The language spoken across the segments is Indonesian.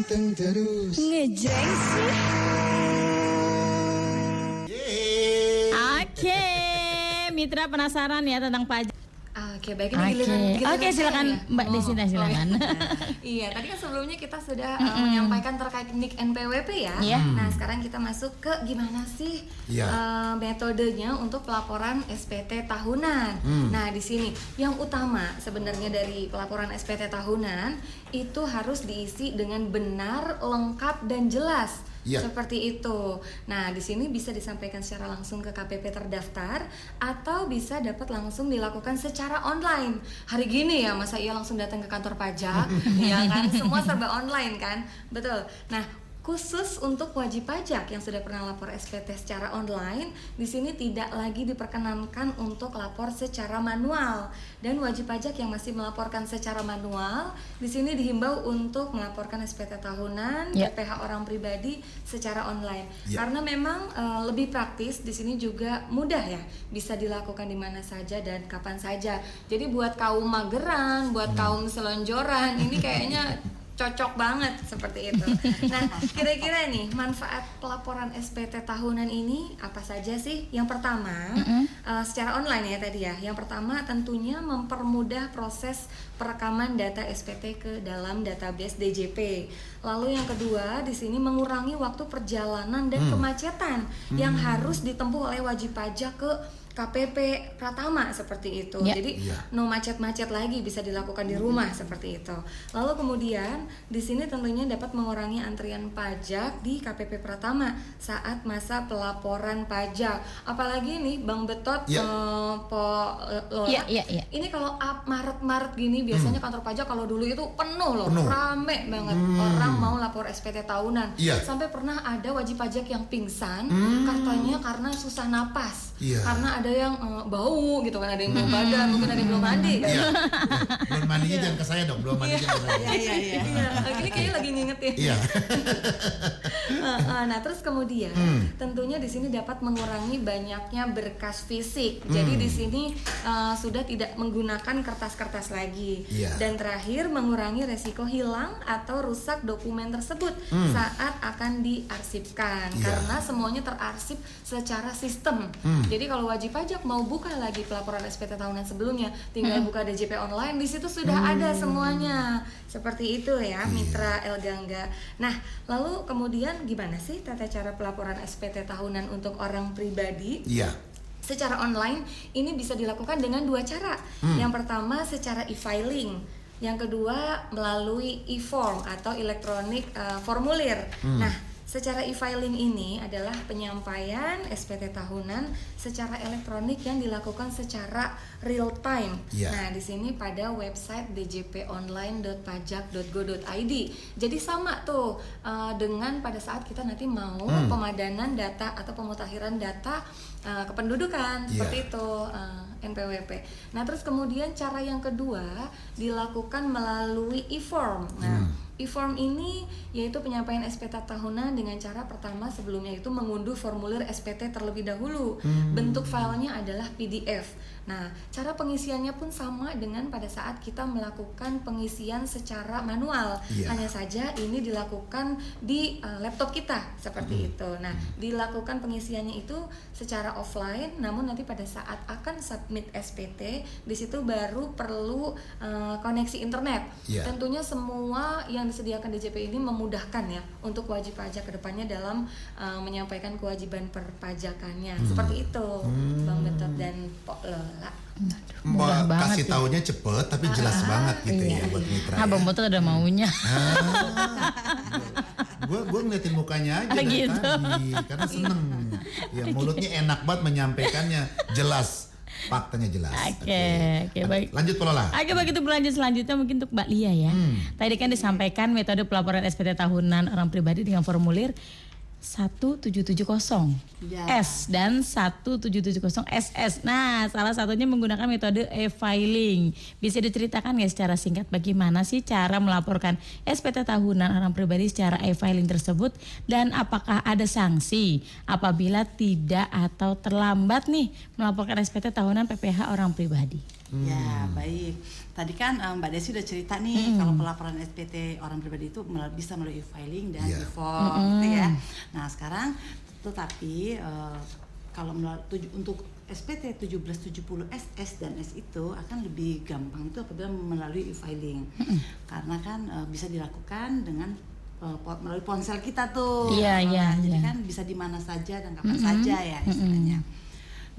ganteng terus. Ngejreng sih. Oke, Mitra penasaran ya tentang pajak. Oke, baik, ini giliran Oke, silakan saya, ya? Mbak Desina, silakan. Iya, tadi kan sebelumnya kita sudah menyampaikan terkait NIK NPWP ya. Iya. Nah, sekarang kita masuk ke gimana sih metodenya untuk pelaporan SPT tahunan. Nah, di sini yang utama sebenarnya dari pelaporan SPT tahunan itu harus diisi dengan benar, lengkap dan jelas. Iya. Seperti itu. Nah, di sini bisa disampaikan secara langsung ke KPP terdaftar atau bisa dapat langsung dilakukan secara online. Hari gini ya, masa iya langsung datang ke kantor pajak? Ya kan, semua serba online kan? Betul. Nah, khusus untuk wajib pajak yang sudah pernah lapor SPT secara online, di sini tidak lagi diperkenankan untuk lapor secara manual. Dan wajib pajak yang masih melaporkan secara manual, di sini dihimbau untuk melaporkan SPT tahunan, PPh orang pribadi secara online. Karena memang lebih praktis, di sini juga mudah ya, bisa dilakukan di mana saja dan kapan saja. Jadi buat kaum mageran, buat kaum selonjoran, ini kayaknya cocok banget seperti itu. Nah, kira-kira nih manfaat pelaporan SPT tahunan ini apa saja sih? Yang pertama, secara online ya tadi ya. Yang pertama tentunya mempermudah proses perekaman data SPT ke dalam database DJP. Lalu yang kedua, di sini mengurangi waktu perjalanan dan kemacetan yang harus ditempuh oleh wajib pajak ke KPP Pratama seperti itu. Jadi no macet-macet lagi, bisa dilakukan di rumah seperti itu. Lalu kemudian di sini tentunya dapat mengurangi antrian pajak di KPP Pratama saat masa pelaporan pajak. Apalagi nih Bang Betot, Lola. Ini kalau Maret-Maret gini biasanya kantor pajak kalau dulu itu penuh loh, rame banget orang mau lapor SPT tahunan. Sampai pernah ada wajib pajak yang pingsan katanya karena susah napas. Karena ada yang bau gitu kan, ada yang bau badan, mungkin ada yang belum mandi kan. Belum mandinya jangan ke saya dong, belum mandinya ke saya. Ini kayaknya lagi ngingetin. Nah, terus kemudian tentunya di sini dapat mengurangi banyaknya berkas fisik. Jadi di sini sudah tidak menggunakan kertas-kertas lagi. Dan terakhir mengurangi resiko hilang atau rusak dokumen tersebut saat akan diarsipkan karena semuanya terarsip secara sistem. Jadi kalau wajib pajak mau buka lagi pelaporan SPT tahunan sebelumnya, tinggal buka DJP online, di situ sudah ada semuanya. Seperti itu ya, Mitra Elgangga. Nah, lalu kemudian gimana sih tata cara pelaporan SPT tahunan untuk orang pribadi? Secara online ini bisa dilakukan dengan dua cara. Yang pertama secara e-filing. Yang kedua melalui e-form atau elektronik formulir. Nah, secara e-filing ini adalah penyampaian SPT tahunan secara elektronik yang dilakukan secara real time. Nah, di sini pada website djponline.pajak.go.id. Jadi sama tuh dengan pada saat kita nanti mau pemadanan data atau pemutakhiran data kependudukan seperti itu NPWP. Nah, terus kemudian cara yang kedua dilakukan melalui e-form. Nah, e-form ini yaitu penyampaian SPT tahunan dengan cara pertama sebelumnya itu mengunduh formulir SPT terlebih dahulu. Bentuk filenya adalah PDF. Nah, cara pengisiannya pun sama dengan pada saat kita melakukan pengisian secara manual. Hanya saja ini dilakukan di laptop kita seperti itu. Nah, dilakukan pengisiannya itu secara offline, namun nanti pada saat akan submit SPT, di situ baru perlu koneksi internet. Tentunya semua yang disediakan DJP ini memudahkan ya untuk wajib pajak kedepannya dalam menyampaikan kewajiban perpajakannya. Seperti itu, Bang Betot dan Pok Lola. Mbak kasih taunya cepet tapi jelas banget gitu ya buat Mitra. Bang Betot ada maunya. Gue ngeliatin mukanya aja dari tadi karena seneng. Ya mulutnya enak banget menyampaikannya, jelas. Faktanya jelas. Oke, baik. Lanjut Lola. Begitu berlanjut selanjutnya mungkin untuk Mbak Lia ya. Tadi kan disampaikan metode pelaporan SPT tahunan orang pribadi dengan formulir 1770 S dan 1770 SS. Nah, salah satunya menggunakan metode e-filing. Bisa diceritakan ya secara singkat bagaimana sih cara melaporkan SPT tahunan orang pribadi secara e-filing tersebut dan apakah ada sanksi apabila tidak atau terlambat nih melaporkan SPT tahunan PPh orang pribadi? Ya, baik. Tadi kan Mbak Desi udah cerita nih kalau pelaporan SPT orang pribadi itu bisa melalui e-filing dan e-form, gitu ya. Nah, sekarang tetapi kalau untuk SPT 1770 SS dan S itu akan lebih gampang itu apabila melalui e-filing. Karena kan bisa dilakukan dengan melalui ponsel kita tuh. Jadi kan bisa di mana saja dan kapan saja ya istilahnya.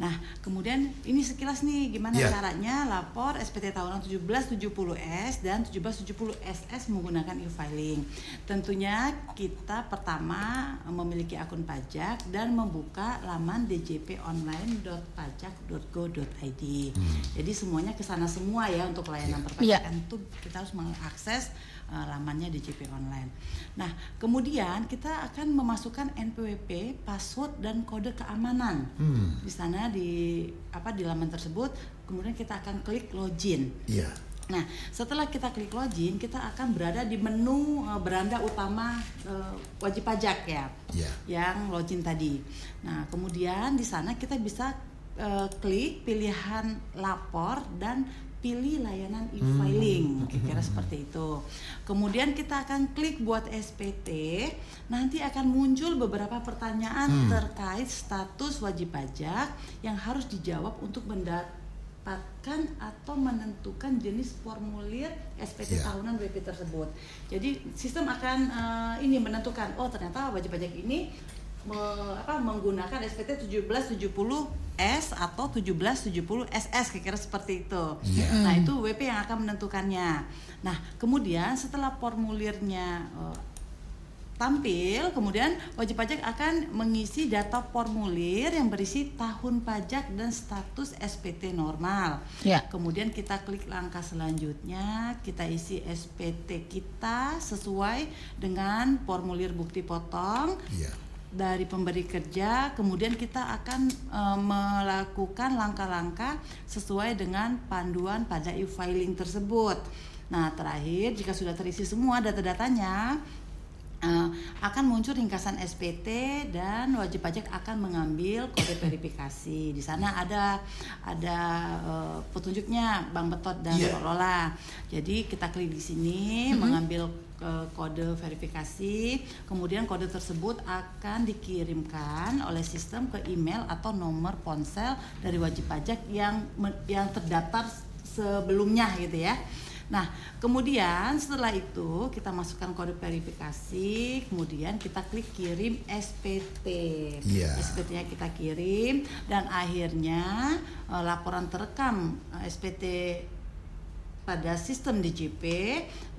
Nah, kemudian ini sekilas nih gimana caranya lapor SPT tahunan 1770S dan 1770SS menggunakan e-filing. Tentunya kita pertama memiliki akun pajak dan membuka laman djponline.pajak.go.id. Jadi semuanya ke sana semua ya untuk layanan perpajakan itu kita harus mengakses lamannya DJP Online. Nah, kemudian kita akan memasukkan NPWP, password dan kode keamanan. Di sana di laman tersebut, kemudian kita akan klik login. Nah, setelah kita klik login, kita akan berada di menu beranda utama wajib pajak yang login tadi. Nah, kemudian di sana kita bisa klik pilihan lapor dan pilih layanan e-filing, kira-kira seperti itu. Kemudian kita akan klik buat SPT, nanti akan muncul beberapa pertanyaan terkait status wajib pajak yang harus dijawab untuk mendapatkan atau menentukan jenis formulir SPT tahunan WP tersebut. Jadi sistem akan menentukan, oh ternyata wajib pajak ini menggunakan SPT 1770S atau 1770SS, kira-kira seperti itu. Nah, itu WP yang akan menentukannya. Nah, kemudian setelah formulirnya tampil, kemudian wajib pajak akan mengisi data formulir yang berisi tahun pajak dan status SPT normal. Kemudian kita klik langkah selanjutnya, kita isi SPT kita sesuai dengan formulir bukti potong dari pemberi kerja. Kemudian kita akan melakukan langkah-langkah sesuai dengan panduan pada e-filing tersebut. Nah, terakhir jika sudah terisi semua data-datanya, akan muncul ringkasan SPT dan wajib pajak akan mengambil kode verifikasi. Di sana ada petunjuknya Bank Betot dan Lola. Jadi kita klik di sini mengambil kode verifikasi, kemudian kode tersebut akan dikirimkan oleh sistem ke email atau nomor ponsel dari wajib pajak yang terdaftar sebelumnya gitu ya. Nah, kemudian setelah itu kita masukkan kode verifikasi, kemudian kita klik kirim SPT. SPT-nya kita kirim dan akhirnya laporan terekam SPT pada sistem DJP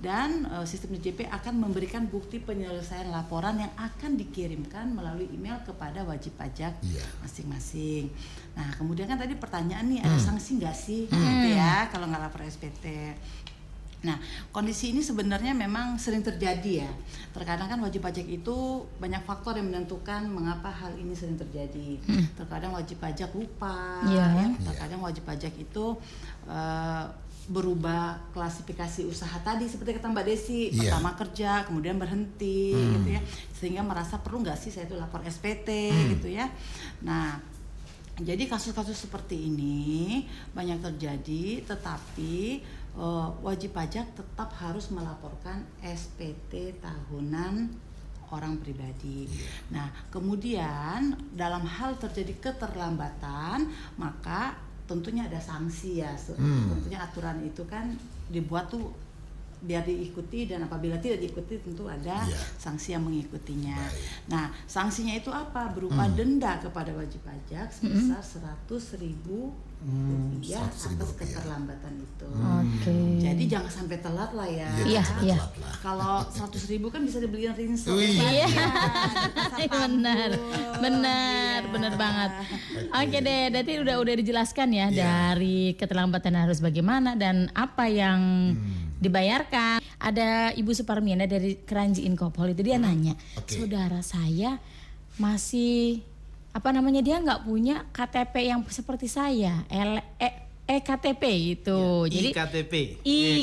dan sistem DJP akan memberikan bukti penyelesaian laporan yang akan dikirimkan melalui email kepada wajib pajak masing-masing. Nah, kemudian kan tadi pertanyaan nih, ada sanksi nggak sih gitu ya kalau nggak lapor SPT? Nah, kondisi ini sebenarnya memang sering terjadi ya. Terkadang kan wajib pajak itu banyak faktor yang menentukan mengapa hal ini sering terjadi. Terkadang wajib pajak lupa, terkadang wajib pajak itu berubah klasifikasi usaha tadi seperti kata Mbak Desi, pertama kerja kemudian berhenti gitu ya, sehingga merasa perlu nggak sih saya itu lapor SPT gitu ya. Nah, jadi kasus-kasus seperti ini banyak terjadi, tetapi wajib pajak tetap harus melaporkan SPT tahunan orang pribadi. Nah, kemudian dalam hal terjadi keterlambatan, maka tentunya ada sanksi ya. Tentunya aturan itu kan dibuat tuh biar diikuti, dan apabila tidak diikuti tentu ada sanksi yang mengikutinya. Nah, sanksinya itu apa? Berupa denda kepada wajib pajak sebesar 100.000 rupiah atas keterlambatan itu. Jadi jangan sampai telat lah ya. Kalau 100.000 kan bisa dibeliin rinso. Benar banget. Oke deh, berarti udah dijelaskan ya dari keterlambatan harus bagaimana dan apa yang dibayarkan. Ada Ibu Suparmiana dari Keranji Inkopol itu dia nanya, saudara saya masih dia nggak punya KTP yang seperti saya, KTP itu. Jadi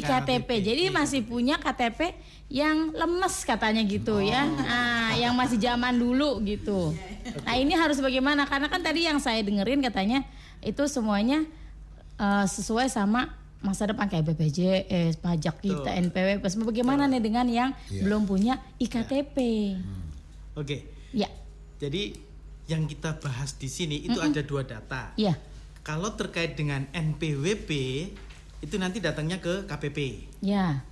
iktp. Jadi masih punya KTP yang lemes katanya gitu ya. Nah, yang masih zaman dulu gitu. Nah, ini harus bagaimana? Karena kan tadi yang saya dengerin katanya itu semuanya sesuai sama masa depan kayak BPJS, pajak kita, NPWP. Bagaimana nih dengan yang belum punya IKTP? Oke. Ya. Jadi yang kita bahas di sini itu ada 2 data. Iya. Kalau terkait dengan NPWP itu nanti datangnya ke KPP. Ya.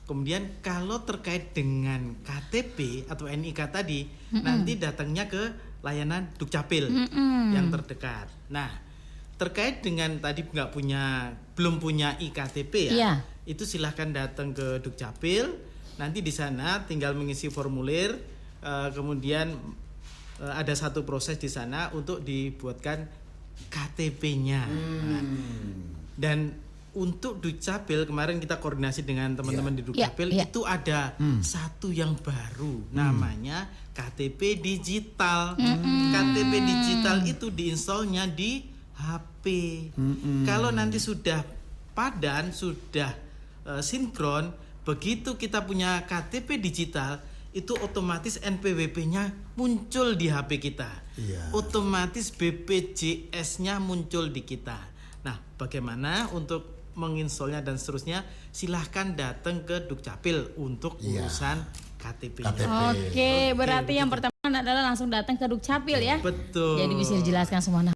Kemudian kalau terkait dengan KTP atau NIK tadi nanti datangnya ke layanan Dukcapil yang terdekat. Nah, terkait dengan tadi belum punya IKTP Iya. itu silahkan datang ke Dukcapil. Nanti di sana tinggal mengisi formulir, kemudian ada satu proses di sana untuk dibuatkan KTP-nya. Nah, dan untuk Dukcapil kemarin kita koordinasi dengan teman-teman di Dukcapil itu ada satu yang baru namanya KTP digital. KTP digital itu diinstalnya di HP. Kalau nanti sudah padan, sudah sinkron, begitu kita punya KTP digital, itu otomatis NPWP-nya muncul di HP kita. Otomatis BPJS-nya muncul di kita. Nah, bagaimana untuk menginstalnya dan seterusnya? Silahkan datang ke Dukcapil untuk urusan KTP. Oke, berarti yang pertama adalah langsung datang ke Dukcapil ya. Betul. Jadi bisa dijelaskan semua.